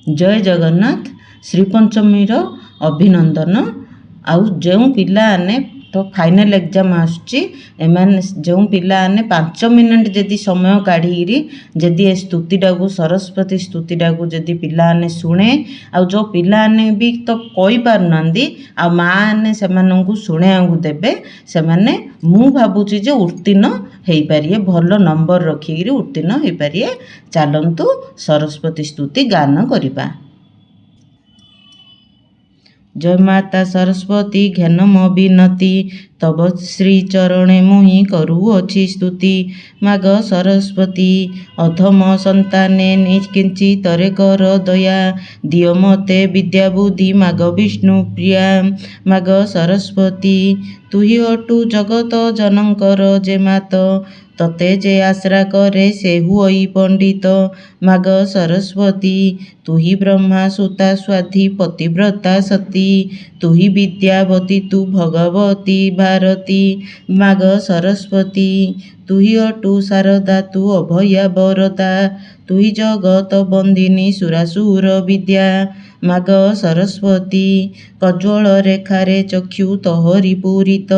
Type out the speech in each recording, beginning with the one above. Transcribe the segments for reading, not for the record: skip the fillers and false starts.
जय जगन्नाथ। श्री पंचमीर अभिनंदन। आउ जो पिलाने तो फाइनल एग्जाम आसुची एमाने जो पिलाने 5 मिनट जदि समय काढ़ी जदि ए स्तुतिटा को सरस्वती स्तुतिटा को जदि पिलाने शुणे आ जो पिलाने भी तो कही पारनांदी आ माने सेमानंकु शुणे को देबे सेमाने मु भाबुची जे उत्तीर्ण हेई पारिए भल नंबर रखिकी उत्तीर्ण हेई पारिए। चलंतु सरस्वती स्तुति गान करिबा। जय माता सरस्वती घ्यानम विनती तब श्री चरणे मुहि करुअछि स्तुति। माग सरस्वती अधम संताने निकिंची तरे कर दया दियो मते विद्या बुद्धि माग विष्णु प्रिया। माग सरस्वती तुहि अटु जगत जनकर जे मात तते जे आश्रा करे से हुई पंडित। माग सरस्वती तुहि ब्रह्मा सुता स्वाधि पतिव्रता सती तुहि विद्यावती तु भगवती भारती। माग सरस्वती तुहि अटु शारदा तु अभया वरदा तुहि जगत बंदिनी सुरासुर विद्या। माग सरस्वती कज्वल रेखारे चक्षु तोहरी पूरित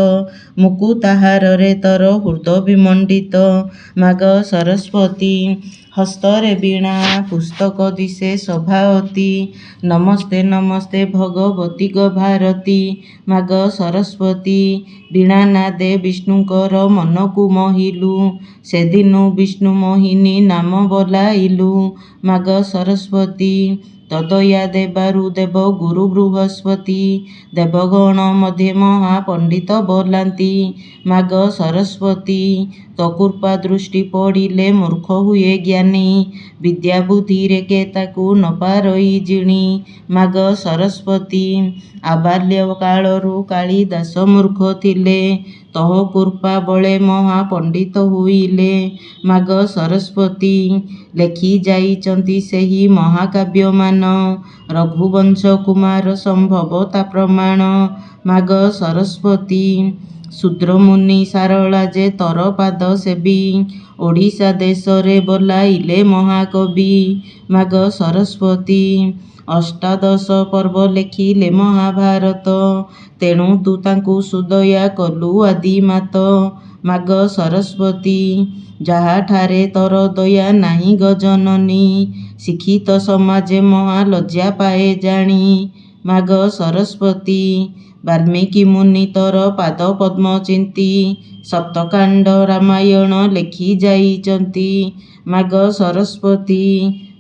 मुकु ताहार रे तर हृदय विमंडित। माग सरस्वती हस्तरे वीणा पुस्तक दिशे सभावती नमस्ते नमस्ते भगवती ग भारती। माग सरस्वती वीणा नादे विष्णुकर मन को मोहिलु से दिनु विष्णु मोहिनी नाम बोलाइलु। माग सरस्वती तदया देवारु देव गुरु बृहस्पति देवगण मध्य महापंडित बोलांती। माग सरस्वती तो कृपा दृष्टि पड़िले मूर्ख हुए ज्ञानी विद्या बुद्धि रे के ताकू न पारई जिणी। माग सरस्वती आबाल्य कालरू कालिदास मूर्ख थिले तह कृपा बले महापंडित हुईले। माग सरस्वती लेखि जाइचंती सेही महाकाव्य मान रघुवंश कुमार संभवता प्रमाण। माग सरस्वती शूद्र मुनि सारला जे तर पाद सेवी ओडिशा देश रे बोलाइले महाकवि। माग सरस्वती अष्टादश पर्व लेखिले महाभारत तेणु तू तांकु सुदया कलु आदि मात। माग सरस्वती जहा ठारे तर दया नाही गजननी शिक्षित समाजे महालज्जा पाए जानी। माग सरस्वती वाल्मीकि मुनि तर पाद पद्म चिंती सप्तकांड रामायण लेखि जाइचंती। माग सरस्वती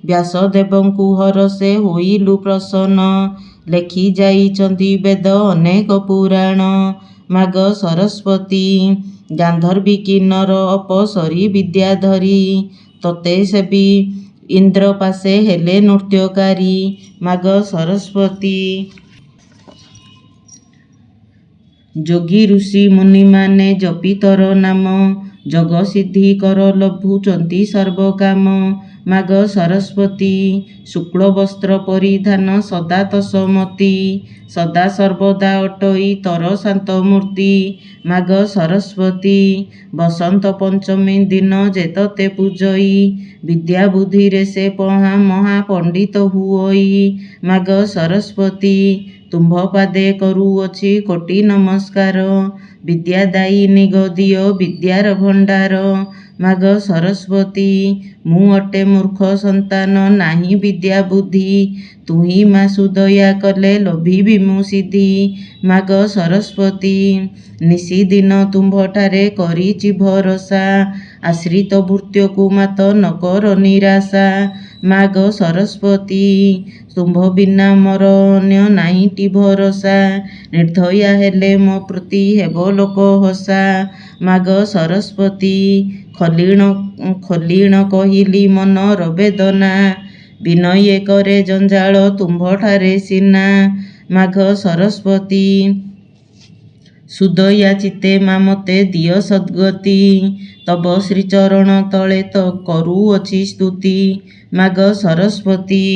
व्यासदेवंकु हरसे होइलु प्रसन्न लेखि जाइचंती वेद अनेक पुराण। माग सरस्वती गांधर्वी किन्नर अपसरी विद्याधरी तते सेवी इंद्र पासे हेले नृत्यकारी। माग सरस्वती जोगी ऋषि मुनि माने जपी तर नाम जग सिद्धि कर लभुचंती सर्व काम। माग सरस्वती शुक्ल वस्त्र परिधान सदा तसमती सदा सर्वदा अटई तर शांत मूर्ति। माग सरस्वती बसंत पंचमी दिन जेतते पूजई विद्या बुद्धि रे से पहा महापंडित हुई। माग सरस्वती तुम्भ पादे करुअछि कोटि नमस्कार विद्यादायिनी गदियो विद्यार भंडार। माग सरस्वती मु अटे मूर्ख संतान नाही विद्या बुद्धि तुही मा सुदया कले लभिबि मु सिद्धि। माग सरस्वती निशिदिन तुम्भठारे करिछि भरोसा आश्रित भृत्यकु मात न कर निराशा। माग सरस्वती तुम्भ बिना मोर अन्य नाहीटी भरोसा निर्दया हेले मो प्रति हेबो लोक हसा। माग सरस्वती खलीण कहिली मनर वेदना विनये करे जंजाल तुम्भठारे सिना। माघ सरस्वती सुदया चिते मामते दिय सद्गति तब श्रीचरण तले तो करुअछि स्तुति। माघ सरस्वती।